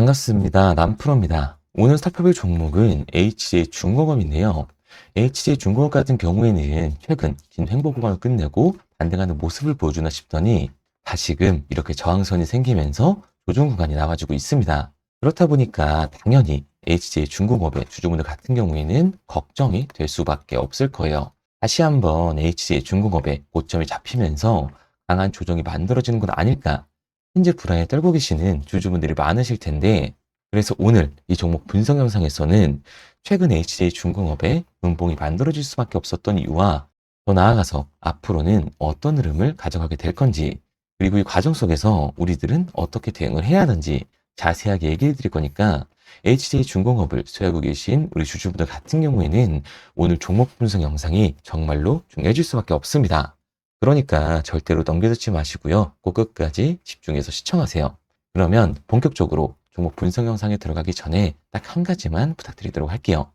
반갑습니다. 남프로입니다. 오늘 살펴볼 종목은 HJ중공업인데요. HJ중공업 같은 경우에는 최근 긴 횡보 구간을 끝내고 반등하는 모습을 보여주나 싶더니 다시금 이렇게 저항선이 생기면서 조정 구간이 나와주고 있습니다. 그렇다 보니까 당연히 HJ중공업의 주주분들 같은 경우에는 걱정이 될 수밖에 없을 거예요. 다시 한번 HJ중공업의 고점이 잡히면서 강한 조정이 만들어지는 건 아닐까, 현재 불안에 떨고 계시는 주주분들이 많으실 텐데, 그래서 오늘 이 종목 분석 영상에서는 최근 HJ중공업의 분봉이 만들어질 수밖에 없었던 이유와 더 나아가서 앞으로는 어떤 흐름을 가져가게 될 건지, 그리고 이 과정 속에서 우리들은 어떻게 대응을 해야 하는지 자세하게 얘기해 드릴 거니까, HJ중공업을 소유하고 계신 우리 주주분들 같은 경우에는 오늘 종목 분석 영상이 정말로 중요해질 수밖에 없습니다. 그러니까 절대로 넘겨듣지 마시고요. 꼭 끝까지 집중해서 시청하세요. 그러면 본격적으로 종목 분석 영상에 들어가기 전에 딱 한 가지만 부탁드리도록 할게요.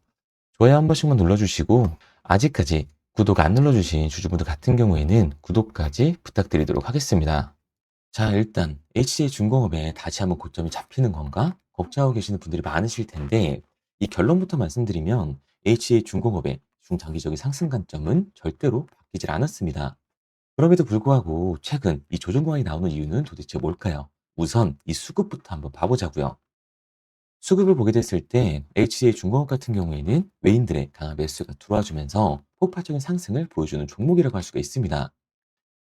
좋아요 한 번씩만 눌러주시고, 아직까지 구독 안 눌러주신 주주분들 같은 경우에는 구독까지 부탁드리도록 하겠습니다. 자, 일단 HJ중공업에 다시 한번 고점이 잡히는 건가 걱정하고 계시는 분들이 많으실 텐데, 이 결론부터 말씀드리면 HJ중공업의 중장기적인 상승 관점은 절대로 바뀌질 않았습니다. 그럼에도 불구하고 최근 이 조정 구간이 나오는 이유는 도대체 뭘까요? 우선 이 수급부터 한번 봐보자고요. 수급을 보게 됐을 때 HJ중공업 같은 경우에는 외인들의 강한 매수가 들어와주면서 폭발적인 상승을 보여주는 종목이라고 할 수가 있습니다.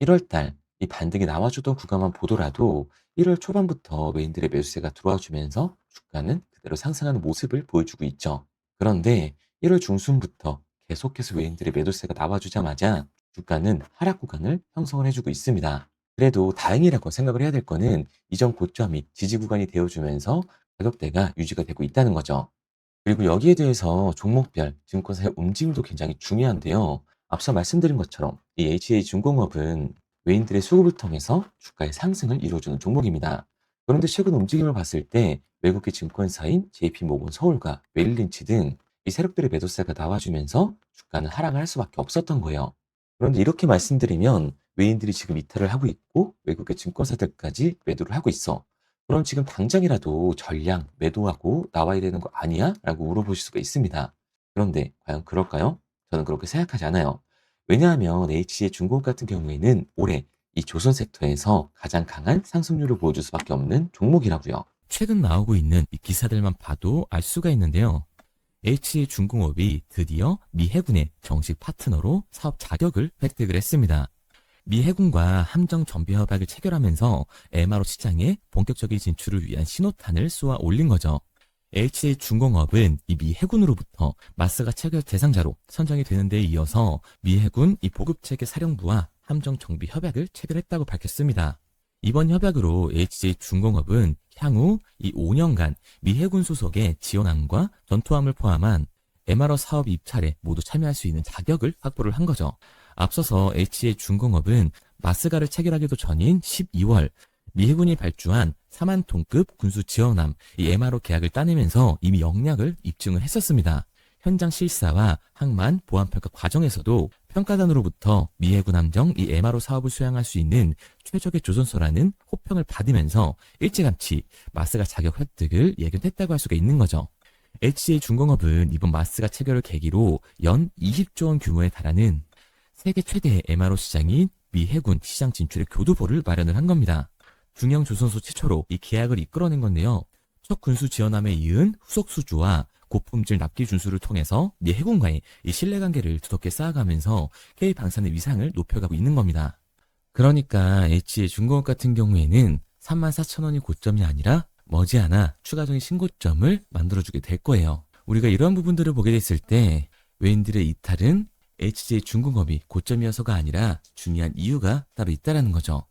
1월 달 이 반등이 나와주던 구간만 보더라도 1월 초반부터 외인들의 매수세가 들어와주면서 주가는 그대로 상승하는 모습을 보여주고 있죠. 그런데 1월 중순부터 계속해서 외인들의 매도세가 나와주자마자 주가는 하락 구간을 형성을 해주고 있습니다. 그래도 다행이라고 생각을 해야 될 거는 이전 고점이 지지 구간이 되어주면서 가격대가 유지가 되고 있다는 거죠. 그리고 여기에 대해서 종목별 증권사의 움직임도 굉장히 중요한데요. 앞서 말씀드린 것처럼 이 HJ중공업은 외인들의 수급을 통해서 주가의 상승을 이루어주는 종목입니다. 그런데 최근 움직임을 봤을 때 외국계 증권사인 JP모건 서울과 메릴린치 등 이 세력들의 매도세가 나와주면서 주가는 하락을 할 수밖에 없었던 거예요. 그런데 이렇게 말씀드리면 외인들이 지금 이탈을 하고 있고 외국계 증권사들까지 매도를 하고 있어. 그럼 지금 당장이라도 전량 매도하고 나와야 되는 거 아니야? 라고 물어보실 수가 있습니다. 그런데 과연 그럴까요? 저는 그렇게 생각하지 않아요. 왜냐하면 HC의 중공업 같은 경우에는 올해 이 조선 섹터에서 가장 강한 상승률을 보여줄 수밖에 없는 종목이라고요. 최근 나오고 있는 이 기사들만 봐도 알 수가 있는데요. HC중공업이 드디어 미 해군의 정식 파트너로 사업 자격을 획득을 했습니다. 미 해군과 함정 정비 협약을 체결하면서 MRO 시장에 본격적인 진출을 위한 신호탄을 쏘아 올린 거죠. HJ중공업은 이 미 해군으로부터 마스가 체결 대상자로 선정이 되는 데 이어서 미 해군 이 보급체계 사령부와 함정 정비 협약을 체결했다고 밝혔습니다. 이번 협약으로 HJ중공업은 향후 이 5년간 미 해군 소속의 지원함과 전투함을 포함한 MRO 사업 입찰에 모두 참여할 수 있는 자격을 확보를 한 거죠. 앞서서 HJ중공업은 마스가를 체결하기도 전인 12월 미 해군이 발주한 4만 톤급 군수 지원함 이 MRO 계약을 따내면서 이미 역량을 입증을 했었습니다. 현장 실사와 항만 보안평가 과정에서도 평가단으로부터 미 해군 함정 이 MRO 사업을 수행할 수 있는 최적의 조선소라는 호평을 받으면서 일찌감치 마스가 자격 획득을 예견했다고 할 수가 있는 거죠. HJ중공업은 이번 마스가 체결을 계기로 연 20조 원 규모에 달하는 세계 최대의 MRO 시장인 미 해군 시장 진출의 교두보를 마련을 한 겁니다. 중형 조선소 최초로 이 계약을 이끌어낸 건데요. 첫 군수 지원함에 이은 후속 수주와 고품질 납기 준수를 통해서 미 해군과의 이 신뢰관계를 두텁게 쌓아가면서 K 방산의 위상을 높여가고 있는 겁니다. 그러니까 HJ중공업 같은 경우에는 34,000원이 고점이 아니라 머지않아 추가적인 신고점을 만들어주게 될 거예요. 우리가 이러한 부분들을 보게 됐을 때 외인들의 이탈은 HJ중공업이 고점이어서가 아니라 중요한 이유가 따로 있다는 거죠.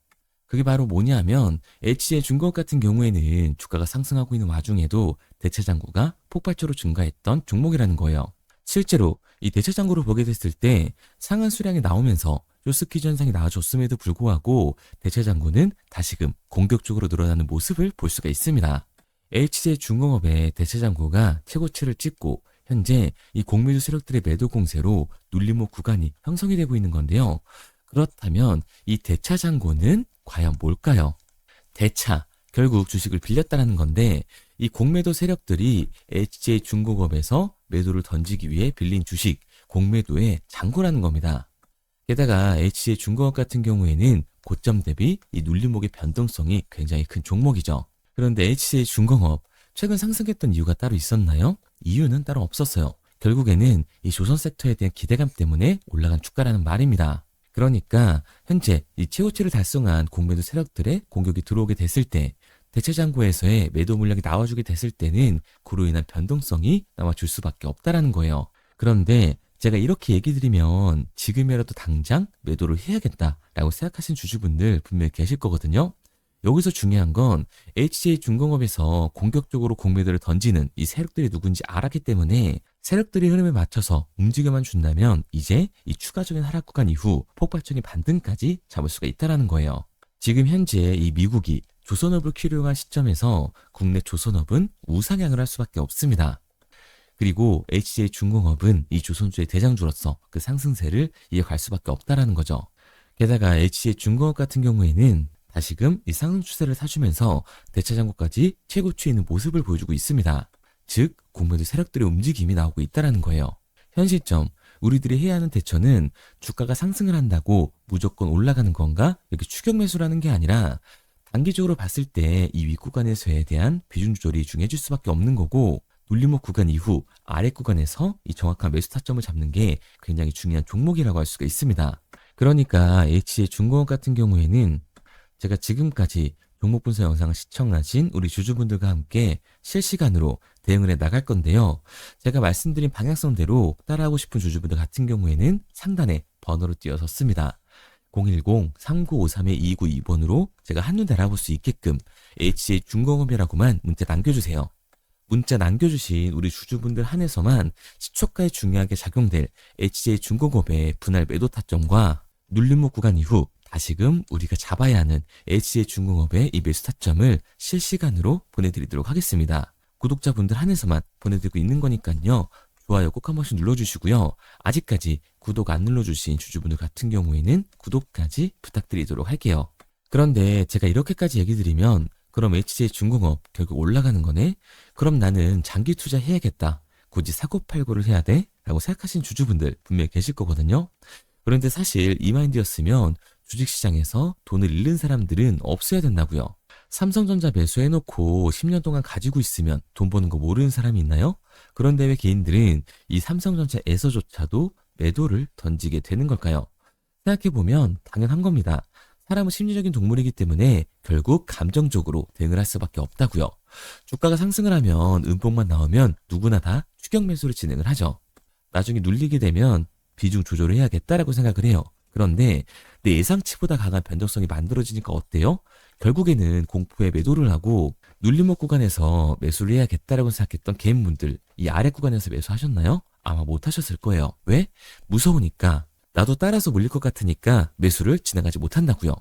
그게 바로 뭐냐면 HJ중공업 같은 경우에는 주가가 상승하고 있는 와중에도 대체장고가 폭발적으로 증가했던 종목이라는 거예요. 실제로 이 대체장고를 보게 됐을 때 상한 수량이 나오면서 쇼스퀴즈 현상이 나와줬음에도 불구하고 대체장고는 다시금 공격적으로 늘어나는 모습을 볼 수가 있습니다. HJ중공업의 대체장고가 최고치를 찍고 현재 이 공매도 세력들의 매도 공세로 눌림목 구간이 형성이 되고 있는 건데요. 그렇다면 이 대차 잔고는 과연 뭘까요? 대차, 결국 주식을 빌렸다는 건데 이 공매도 세력들이 HJ중공업에서 매도를 던지기 위해 빌린 주식, 공매도의 잔고라는 겁니다. 게다가 HJ중공업 같은 경우에는 고점 대비 이 눌림목의 변동성이 굉장히 큰 종목이죠. 그런데 HJ중공업 최근 상승했던 이유가 따로 있었나요? 이유는 따로 없었어요. 결국에는 이 조선 섹터에 대한 기대감 때문에 올라간 주가라는 말입니다. 그러니까 현재 이 최고치를 달성한 공매도 세력들의 공격이 들어오게 됐을 때 대체장고에서의 매도 물량이 나와주게 됐을 때는 그로 인한 변동성이 나와줄 수밖에 없다라는 거예요. 그런데 제가 이렇게 얘기 드리면 지금이라도 당장 매도를 해야겠다라고 생각하신 주주분들 분명히 계실 거거든요. 여기서 중요한 건 HJ중공업에서 공격적으로 공매도를 던지는 이 세력들이 누군지 알았기 때문에 세력들의 흐름에 맞춰서 움직여만 준다면 이제 이 추가적인 하락 구간 이후 폭발적인 반등까지 잡을 수가 있다는 거예요. 지금 현재 이 미국이 조선업을 필요한 시점에서 국내 조선업은 우상향을 할 수밖에 없습니다. 그리고 HJ중공업은 이 조선주의 대장주로서 그 상승세를 이어갈 수밖에 없다라는 거죠. 게다가 HJ중공업 같은 경우에는 다시금 이 상승 추세를 타주면서 대차장고까지 최고치에 있는 모습을 보여주고 있습니다. 즉 공매도 세력들의 움직임이 나오고 있다는 거예요. 현 시점 우리들이 해야 하는 대처는 주가가 상승을 한다고 무조건 올라가는 건가? 이렇게 추격 매수라는 게 아니라 단기적으로 봤을 때 이 윗구간에서에 대한 비중 조절이 중요해질 수밖에 없는 거고 눌림목 구간 이후 아래 구간에서 이 정확한 매수 타점을 잡는 게 굉장히 중요한 종목이라고 할 수가 있습니다. 그러니까 HJ중공업 같은 경우에는 제가 지금까지 종목 분석 영상을 시청하신 우리 주주분들과 함께 실시간으로 대응을 해 나갈 건데요. 제가 말씀드린 방향성대로 따라하고 싶은 주주분들 같은 경우에는 상단에 번호로 띄어서 씁니다. 010-3953-2292번으로 제가 한눈에 알아볼 수 있게끔 HJ중공업이라고만 문자 남겨주세요. 문자 남겨주신 우리 주주분들 한해서만 시초가에 중요하게 작용될 HJ중공업의 분할 매도 타점과 눌림목 구간 이후 다시금 우리가 잡아야 하는 HJ중공업의 이 매수 타점을 실시간으로 보내드리도록 하겠습니다. 구독자분들 한해서만 보내드리고 있는 거니까요. 좋아요 꼭 한 번씩 눌러주시고요. 아직까지 구독 안 눌러주신 주주분들 같은 경우에는 구독까지 부탁드리도록 할게요. 그런데 제가 이렇게까지 얘기 드리면 그럼 HJ중공업 결국 올라가는 거네? 그럼 나는 장기 투자 해야겠다. 굳이 사고팔고를 해야 돼? 라고 생각하신 주주분들 분명히 계실 거거든요. 그런데 사실 이 마인드였으면 주식시장에서 돈을 잃는 사람들은 없어야 된다고요. 삼성전자 매수해놓고 10년 동안 가지고 있으면 돈 버는 거 모르는 사람이 있나요? 그런데 왜 개인들은 이 삼성전자에서조차도 매도를 던지게 되는 걸까요? 생각해보면 당연한 겁니다. 사람은 심리적인 동물이기 때문에 결국 감정적으로 대응을 할 수밖에 없다고요. 주가가 상승을 하면 음봉만 나오면 누구나 다 추격 매수를 진행을 하죠. 나중에 눌리게 되면 비중 조절을 해야겠다라고 생각을 해요. 그런데 내 예상치보다 강한 변동성이 만들어지니까 어때요? 결국에는 공포에 매도를 하고 눌림목 구간에서 매수를 해야겠다라고 생각했던 개인분들 이 아래 구간에서 매수하셨나요? 아마 못하셨을 거예요. 왜? 무서우니까. 나도 따라서 몰릴 것 같으니까 매수를 진행하지 못한다고요.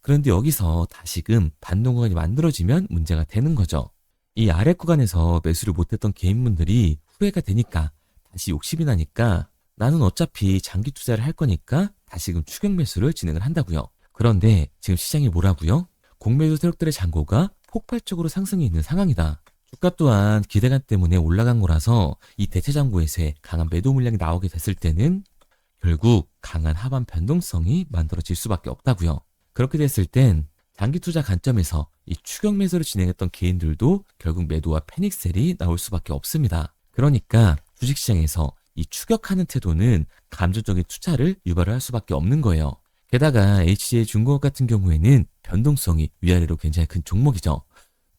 그런데 여기서 다시금 반동 구간이 만들어지면 문제가 되는 거죠. 이 아래 구간에서 매수를 못했던 개인분들이 후회가 되니까 다시 욕심이 나니까 나는 어차피 장기 투자를 할 거니까 다시금 추격 매수를 진행을 한다고요. 그런데 지금 시장이 뭐라고요? 공매도 세력들의 잔고가 폭발적으로 상승해 있는 상황이다. 주가 또한 기대감 때문에 올라간 거라서 이 대체 잔고에서의 강한 매도 물량이 나오게 됐을 때는 결국 강한 하반 변동성이 만들어질 수밖에 없다고요. 그렇게 됐을 땐 장기 투자 관점에서 이 추격 매수를 진행했던 개인들도 결국 매도와 패닉셀이 나올 수밖에 없습니다. 그러니까 주식시장에서 이 추격하는 태도는 감정적인 투자를 유발을 할 수밖에 없는 거예요. 게다가 HJ중공업 같은 경우에는 변동성이 위아래로 굉장히 큰 종목이죠.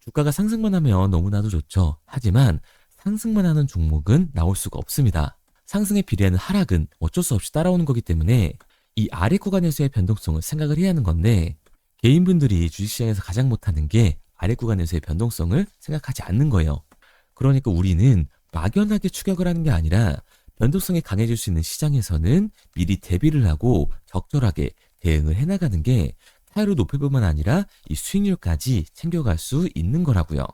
주가가 상승만 하면 너무나도 좋죠. 하지만 상승만 하는 종목은 나올 수가 없습니다. 상승에 비례하는 하락은 어쩔 수 없이 따라오는 거기 때문에 이 아래 구간에서의 변동성을 생각을 해야 하는 건데 개인분들이 주식시장에서 가장 못하는 게 아래 구간에서의 변동성을 생각하지 않는 거예요. 그러니까 우리는 막연하게 추격을 하는 게 아니라 변동성이 강해질 수 있는 시장에서는 미리 대비를 하고 적절하게 대응을 해나가는 게 타율을 높일 뿐만 아니라 이 수익률까지 챙겨갈 수 있는 거라고요.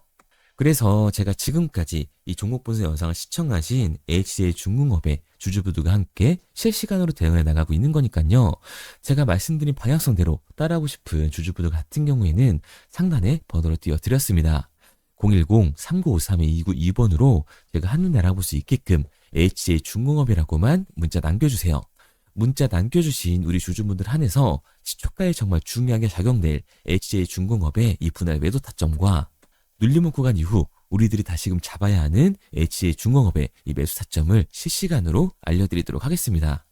그래서 제가 지금까지 이 종목 분석 영상을 시청하신 HCA 중공업의 주주분들과 함께 실시간으로 대응해 나가고 있는 거니까요. 제가 말씀드린 방향성대로 따라하고 싶은 주주분들 같은 경우에는 상단에 번호를 띄워드렸습니다. 010-3953-2922번으로 제가 한눈에 알아볼 수 있게끔 HCA 중공업이라고만 문자 남겨주세요. 문자 남겨주신 우리 주주분들 한해서 시초가에 정말 중요하게 작용될 HCA 중공업의 이 분할 매도 타점과 눌림목 구간 이후 우리들이 다시금 잡아야 하는 HCA 중공업의 이 매수 타점을 실시간으로 알려드리도록 하겠습니다.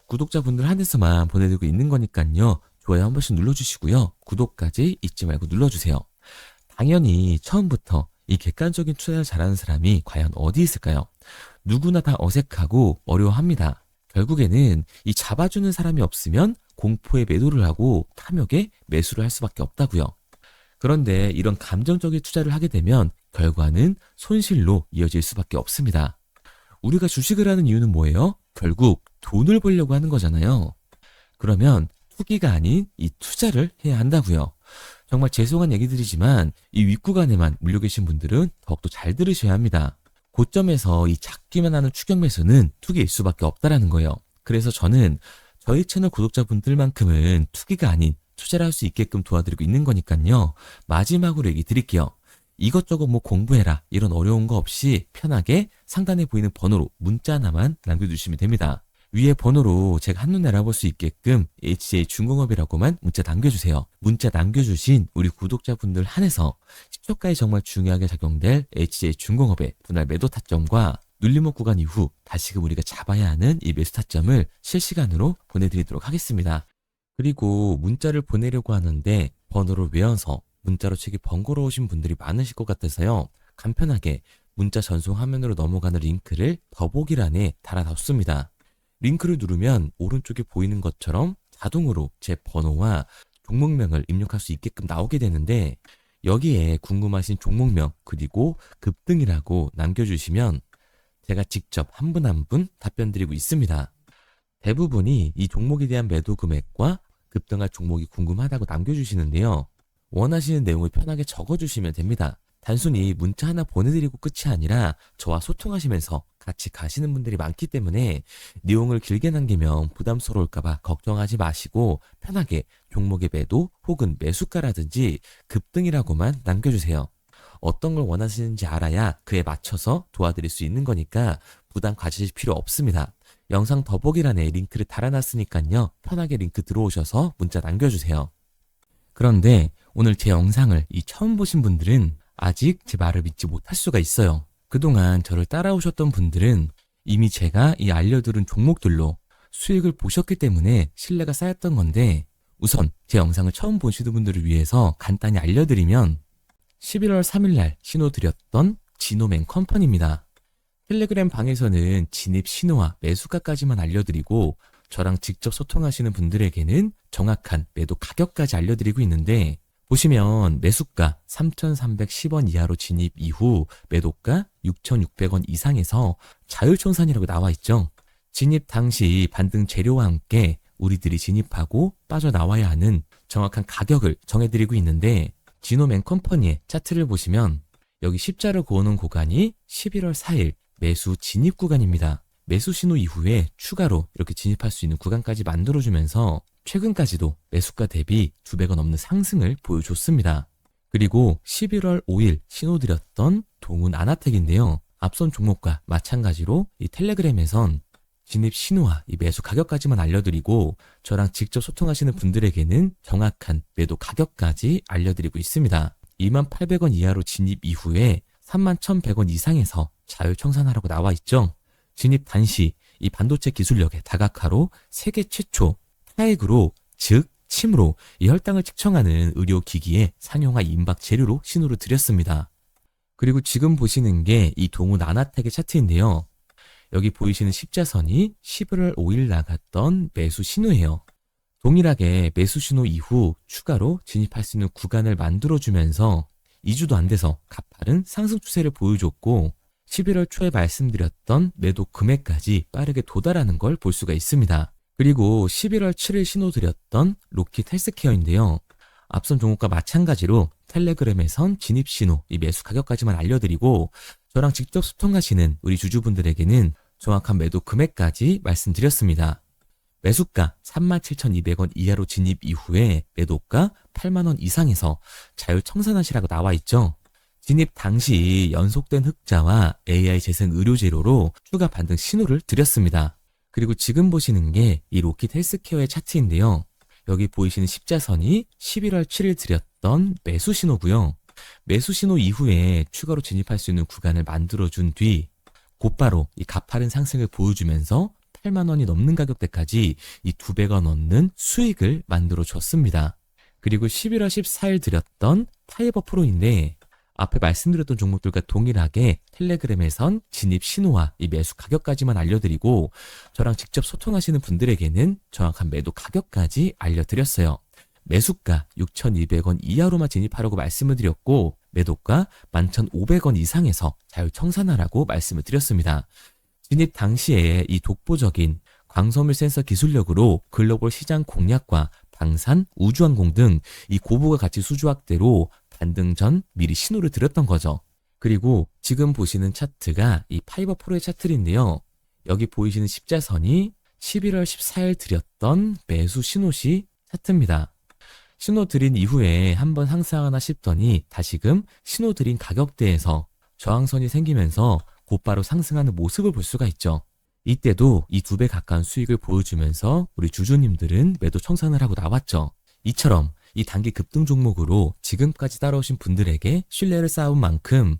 구독자분들 한해서만 보내드리고 있는 거니까요. 좋아요 한 번씩 눌러주시고요. 구독까지 잊지 말고 눌러주세요. 당연히 처음부터 이 객관적인 투자를 잘하는 사람이 과연 어디 있을까요? 누구나 다 어색하고 어려워합니다. 결국에는 이 잡아주는 사람이 없으면 공포에 매도를 하고 탐욕에 매수를 할 수밖에 없다고요. 그런데 이런 감정적인 투자를 하게 되면 결과는 손실로 이어질 수밖에 없습니다. 우리가 주식을 하는 이유는 뭐예요? 결국 돈을 벌려고 하는 거잖아요. 그러면 투기가 아닌 이 투자를 해야 한다고요. 정말 죄송한 얘기들이지만 이 윗구간에만 물려 계신 분들은 더욱더 잘 들으셔야 합니다. 고점에서 이 작기만 하는 추격 매수는 투기일 수밖에 없다라는 거예요. 그래서 저는 저희 채널 구독자분들만큼은 투기가 아닌 투자를 할 수 있게끔 도와드리고 있는 거니까요. 마지막으로 얘기 드릴게요. 이것저것 뭐 공부해라 이런 어려운 거 없이 편하게 상단에 보이는 번호로 문자 하나만 남겨주시면 됩니다. 위에 번호로 제가 한눈에 알아볼 수 있게끔 HCA 중공업이라고만 문자 남겨주세요. 문자 남겨주신 우리 구독자분들 한해서 시초가에 정말 중요하게 작용될 HCA 중공업의 분할 매도 타점과 눌림목 구간 이후 다시금 우리가 잡아야 하는 이 매수 타점을 실시간으로 보내드리도록 하겠습니다. 그리고 문자를 보내려고 하는데 번호를 외워서 문자로 치기 번거로우신 분들이 많으실 것 같아서요. 간편하게 문자 전송 화면으로 넘어가는 링크를 더보기란에 달아놨습니다. 링크를 누르면 오른쪽에 보이는 것처럼 자동으로 제 번호와 종목명을 입력할 수 있게끔 나오게 되는데 여기에 궁금하신 종목명 그리고 급등이라고 남겨주시면 제가 직접 한 분 한 분 답변 드리고 있습니다. 대부분이 이 종목에 대한 매도 금액과 급등할 종목이 궁금하다고 남겨주시는데요. 원하시는 내용을 편하게 적어주시면 됩니다. 단순히 문자 하나 보내드리고 끝이 아니라 저와 소통하시면서 같이 가시는 분들이 많기 때문에 내용을 길게 남기면 부담스러울까봐 걱정하지 마시고 편하게 종목의 매도 혹은 매수가라든지 급등이라고만 남겨주세요. 어떤 걸 원하시는지 알아야 그에 맞춰서 도와드릴 수 있는 거니까 부담 가지실 필요 없습니다. 영상 더보기란에 링크를 달아놨으니까요. 편하게 링크 들어오셔서 문자 남겨주세요. 그런데 오늘 제 영상을 처음 보신 분들은 아직 제 말을 믿지 못할 수가 있어요. 그동안 저를 따라오셨던 분들은 이미 제가 이 알려드린 종목들로 수익을 보셨기 때문에 신뢰가 쌓였던 건데 우선 제 영상을 처음 보시는 분들을 위해서 간단히 알려드리면 11월 3일날 신호드렸던 지노맨 컴퍼니입니다. 텔레그램 방에서는 진입 신호와 매수가까지만 알려드리고 저랑 직접 소통하시는 분들에게는 정확한 매도 가격까지 알려드리고 있는데 보시면 매수가 3,310원 이하로 진입 이후 매도가 6,600원 이상에서 자율청산이라고 나와 있죠. 진입 당시 반등 재료와 함께 우리들이 진입하고 빠져나와야 하는 정확한 가격을 정해드리고 있는데 지노맨 컴퍼니의 차트를 보시면 여기 십자를 그어놓은 구간이 11월 4일 매수 진입 구간입니다. 매수 신호 이후에 추가로 이렇게 진입할 수 있는 구간까지 만들어주면서 최근까지도 매수가 대비 2배가 넘는 상승을 보여줬습니다. 그리고 11월 5일 신호드렸던 동훈 아나텍인데요. 앞선 종목과 마찬가지로 이 텔레그램에선 진입 신호와 이 매수 가격까지만 알려드리고 저랑 직접 소통하시는 분들에게는 정확한 매도 가격까지 알려드리고 있습니다. 28,000원 이하로 진입 이후에 31,100원 이상에서 자율청산하라고 나와 있죠. 진입 단시 이 반도체 기술력의 다각화로 세계 최초 타액으로 즉 침으로 이 혈당을 측정하는 의료기기의 상용화 임박 재료로 신호를 드렸습니다. 그리고 지금 보시는 게 이 동훈 아나텍의 차트인데요. 여기 보이시는 십자선이 11월 5일 나갔던 매수 신호예요. 동일하게 매수 신호 이후 추가로 진입할 수 있는 구간을 만들어주면서 2주도 안 돼서 가파른 상승 추세를 보여줬고 11월 초에 말씀드렸던 매도 금액까지 빠르게 도달하는 걸 볼 수가 있습니다. 그리고 11월 7일 신호 드렸던 로킷 헬스케어인데요. 앞선 종목과 마찬가지로 텔레그램에선 진입 신호, 이 매수 가격까지만 알려드리고 저랑 직접 소통하시는 우리 주주분들에게는 정확한 매도 금액까지 말씀드렸습니다. 매수가 37,200원 이하로 진입 이후에 매도가 8만 원 이상에서 자율 청산하시라고 나와 있죠. 진입 당시 연속된 흑자와 AI 재생 의료 재료로 추가 반등 신호를 드렸습니다. 그리고 지금 보시는 게 이 로킷 헬스케어의 차트인데요. 여기 보이시는 십자선이 11월 7일 드렸던 매수 신호고요. 매수 신호 이후에 추가로 진입할 수 있는 구간을 만들어준 뒤 곧바로 이 가파른 상승을 보여주면서 8만 원이 넘는 가격대까지 이 2배가 넘는 수익을 만들어 줬습니다. 그리고 11월 14일 드렸던 파이버 프로인데 앞에 말씀드렸던 종목들과 동일하게 텔레그램에선 진입 신호와 이 매수 가격까지만 알려드리고 저랑 직접 소통하시는 분들에게는 정확한 매도 가격까지 알려드렸어요. 매수가 6,200원 이하로만 진입하라고 말씀을 드렸고 매도가 11,500원 이상에서 자율 청산하라고 말씀을 드렸습니다. 진입 당시에 이 독보적인 광섬유 센서 기술력으로 글로벌 시장 공략과 방산, 우주항공 등 이 고부가 가치 수주 확대로 반등 전 미리 신호를 드렸던 거죠. 그리고 지금 보시는 차트가 이 파이버 프로의 차트인데요. 여기 보이시는 십자선이 11월 14일 드렸던 매수 신호시 차트입니다. 신호 드린 이후에 한번 상승하나 싶더니 다시금 신호 드린 가격대에서 저항선이 생기면서 곧바로 상승하는 모습을 볼 수가 있죠. 이때도 이 2배 가까운 수익을 보여주면서 우리 주주님들은 매도 청산을 하고 나왔죠. 이처럼 이 단기 급등 종목으로 지금까지 따라오신 분들에게 신뢰를 쌓은 만큼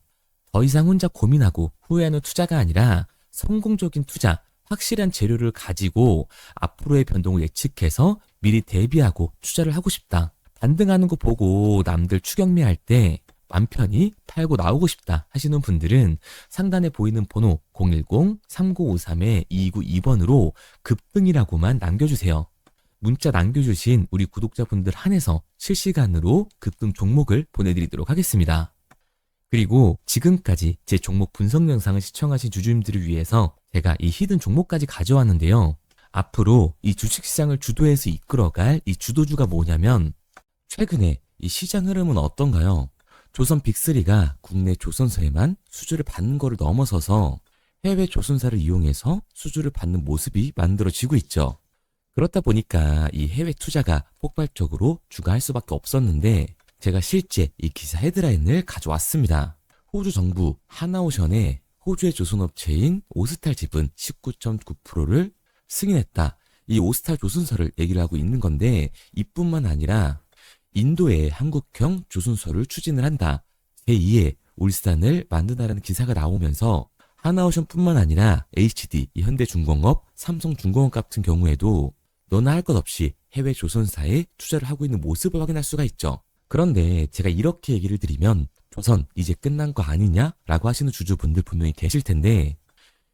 더 이상 혼자 고민하고 후회하는 투자가 아니라 성공적인 투자, 확실한 재료를 가지고 앞으로의 변동을 예측해서 미리 대비하고 투자를 하고 싶다. 반등하는 거 보고 남들 추격매할 때 맘 편히 팔고 나오고 싶다 하시는 분들은 상단에 보이는 번호 010-3953-2292번으로 급등이라고만 남겨주세요. 문자 남겨주신 우리 구독자분들 한해서 실시간으로 급등 종목을 보내드리도록 하겠습니다. 그리고 지금까지 제 종목 분석 영상을 시청하신 주주님들을 위해서 제가 이 히든 종목까지 가져왔는데요. 앞으로 이 주식시장을 주도해서 이끌어갈 이 주도주가 뭐냐면 최근에 이 시장 흐름은 어떤가요? 조선 빅3가 국내 조선사에만 수주를 받는 거를 넘어서서 해외 조선사를 이용해서 수주를 받는 모습이 만들어지고 있죠. 그렇다 보니까 이 해외 투자가 폭발적으로 주가할 수밖에 없었는데 제가 실제 이 기사 헤드라인을 가져왔습니다. 호주 정부 하나오션에 호주의 조선업체인 오스탈 지분 19.9%를 승인했다. 이 오스탈 조선사를 얘기를 하고 있는 건데 이뿐만 아니라 인도에 한국형 조선소를 추진을 한다. 제2의 울산을 만든다라는 기사가 나오면서 하나오션뿐만 아니라 HD, 현대중공업, 삼성중공업 같은 경우에도 너나 할 것 없이 해외 조선사에 투자를 하고 있는 모습을 확인할 수가 있죠. 그런데 제가 이렇게 얘기를 드리면 조선 이제 끝난 거 아니냐라고 하시는 주주분들 분명히 계실 텐데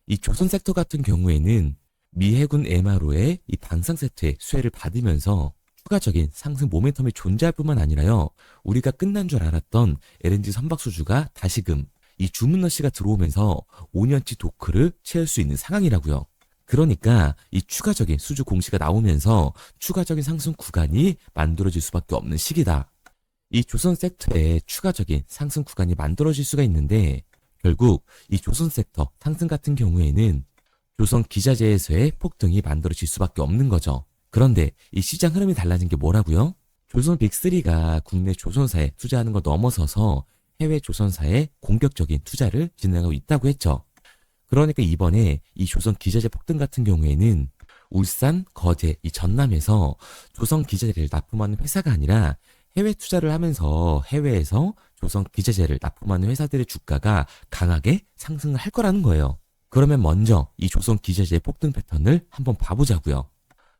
이 조선 섹터 같은 경우에는 미 해군 MRO의 이 방산 세트의 수혜를 받으면서 추가적인 상승 모멘텀이 존재할 뿐만 아니라요. 우리가 끝난 줄 알았던 LNG 선박 수주가 다시금 이 주문러시가 들어오면서 5년치 도크를 채울 수 있는 상황이라고요. 그러니까 이 추가적인 수주 공시가 나오면서 추가적인 상승 구간이 만들어질 수밖에 없는 시기다. 이 조선 섹터에 추가적인 상승 구간이 만들어질 수가 있는데 결국 이 조선 섹터 상승 같은 경우에는 조선 기자재에서의 폭등이 만들어질 수밖에 없는 거죠. 그런데 이 시장 흐름이 달라진 게 뭐라고요? 조선 빅3가 국내 조선사에 투자하는 걸 넘어서서 해외 조선사에 공격적인 투자를 진행하고 있다고 했죠. 그러니까 이번에 이 조선 기자재 폭등 같은 경우에는 울산, 거제, 이 전남에서 조선 기자재를 납품하는 회사가 아니라 해외 투자를 하면서 해외에서 조선 기자재를 납품하는 회사들의 주가가 강하게 상승을 할 거라는 거예요. 그러면 먼저 이 조선 기자재의 폭등 패턴을 한번 봐보자고요.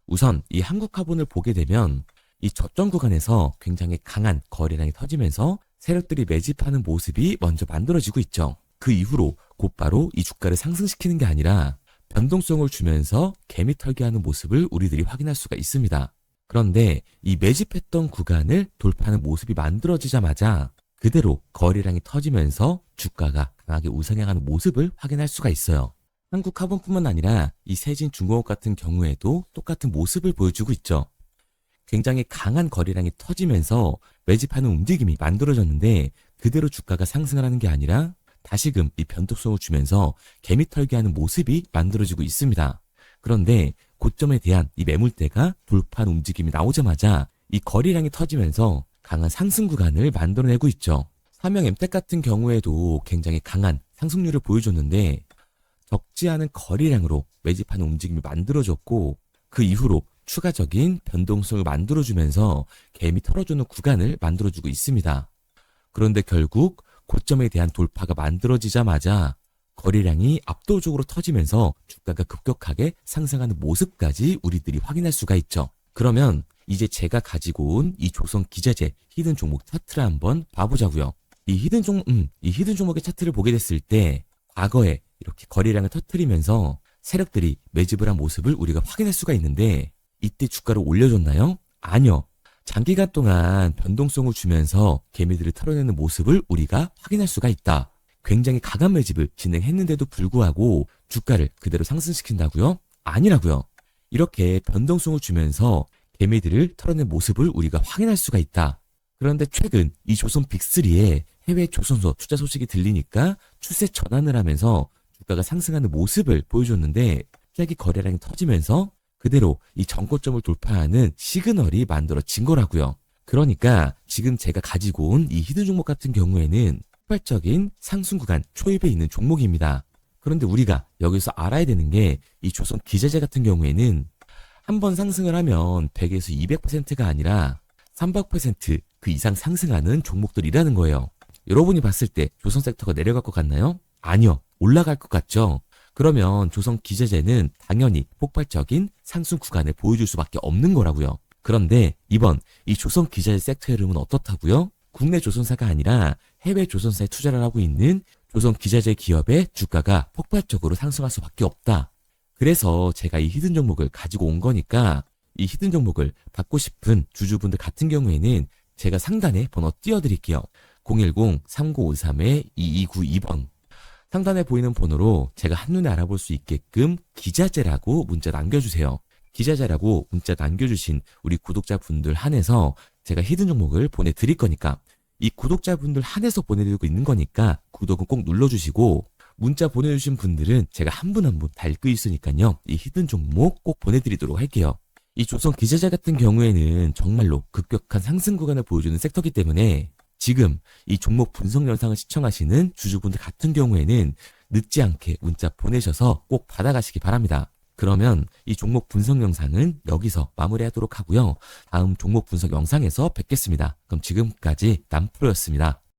우선 이 한국화본을 보게 되면 이 저점 구간에서 굉장히 강한 거래량이 터지면서 세력들이 매집하는 모습이 먼저 만들어지고 있죠. 그 이후로 곧바로 이 주가를 상승시키는 게 아니라 변동성을 주면서 개미 털기하는 모습을 우리들이 확인할 수가 있습니다. 그런데 이 매집했던 구간을 돌파하는 모습이 만들어지자마자 그대로 거래량이 터지면서 주가가 강하게 우상향하는 모습을 확인할 수가 있어요. 한국화본뿐만 아니라 이 세진중공업 같은 경우에도 똑같은 모습을 보여주고 있죠. 굉장히 강한 거래량이 터지면서 매집하는 움직임이 만들어졌는데 그대로 주가가 상승을 하는 게 아니라 다시금 이 변동성을 주면서 개미 털기하는 모습이 만들어지고 있습니다. 그런데 고점에 대한 이 매물대가 돌파하는 움직임이 나오자마자 이 거래량이 터지면서 강한 상승 구간을 만들어내고 있죠. 삼형 엠텍 같은 경우에도 굉장히 강한 상승률을 보여줬는데 적지 않은 거래량으로 매집하는 움직임이 만들어졌고 그 이후로 추가적인 변동성을 만들어주면서 개미 털어주는 구간을 만들어주고 있습니다. 그런데 결국 고점에 대한 돌파가 만들어지자마자 거래량이 압도적으로 터지면서 주가가 급격하게 상승하는 모습까지 우리들이 확인할 수가 있죠. 그러면 이제 제가 가지고 온 이 조선 기자재 히든 종목 차트를 한번 봐보자고요. 이 히든 종목의 차트를 보게 됐을 때 과거에 이렇게 거래량을 터뜨리면서 세력들이 매집을 한 모습을 우리가 확인할 수가 있는데 이때 주가를 올려줬나요? 아니요. 장기간 동안 변동성을 주면서 개미들을 털어내는 모습을 우리가 확인할 수가 있다. 굉장히 강한 매집을 진행했는데도 불구하고 주가를 그대로 상승시킨다고요? 아니라고요. 이렇게 변동성을 주면서 개미들을 털어낸 모습을 우리가 확인할 수가 있다. 그런데 최근 이 조선 빅3의 해외 조선소 투자 소식이 들리니까 추세 전환을 하면서 주가가 상승하는 모습을 보여줬는데 갑자기 거래량이 터지면서 그대로 이 전고점을 돌파하는 시그널이 만들어진 거라고요. 그러니까 지금 제가 가지고 온 이 히든 종목 같은 경우에는 폭발적인 상승 구간 초입에 있는 종목입니다. 그런데 우리가 여기서 알아야 되는 게 이 조선 기자재 같은 경우에는 한번 상승을 하면 100에서 200%가 아니라 300%그 이상 상승하는 종목들이라는 거예요. 여러분이 봤을 때 조선 섹터가 내려갈 것 같나요? 아니요. 올라갈 것 같죠? 그러면 조선 기자재는 당연히 폭발적인 상승 구간을 보여줄 수밖에 없는 거라고요. 그런데 이번 이 조선 기자재 섹터의 흐름은 어떻다고요? 국내 조선사가 아니라 해외 조선사에 투자를 하고 있는 조선 기자재 기업의 주가가 폭발적으로 상승할 수밖에 없다. 그래서 제가 이 히든 종목을 가지고 온 거니까 이 히든 종목을 받고 싶은 주주분들 같은 경우에는 제가 상단에 번호 띄워드릴게요. 010-3953-2292번. 상단에 보이는 번호로 제가 한눈에 알아볼 수 있게끔 기자재라고 문자 남겨주세요. 기자재라고 문자 남겨주신 우리 구독자분들 한해서 제가 히든 종목을 보내드릴 거니까 이 구독자분들 한해서 보내드리고 있는 거니까 구독은 꼭 눌러주시고 문자 보내주신 분들은 제가 한 분 한 분 다 읽고 있으니까요. 이 히든 종목 꼭 보내드리도록 할게요. 이 조선 기자재 같은 경우에는 정말로 급격한 상승 구간을 보여주는 섹터이기 때문에 지금 이 종목 분석 영상을 시청하시는 주주분들 같은 경우에는 늦지 않게 문자 보내셔서 꼭 받아가시기 바랍니다. 그러면 이 종목 분석 영상은 여기서 마무리하도록 하고요. 다음 종목 분석 영상에서 뵙겠습니다. 그럼 지금까지 남프로였습니다.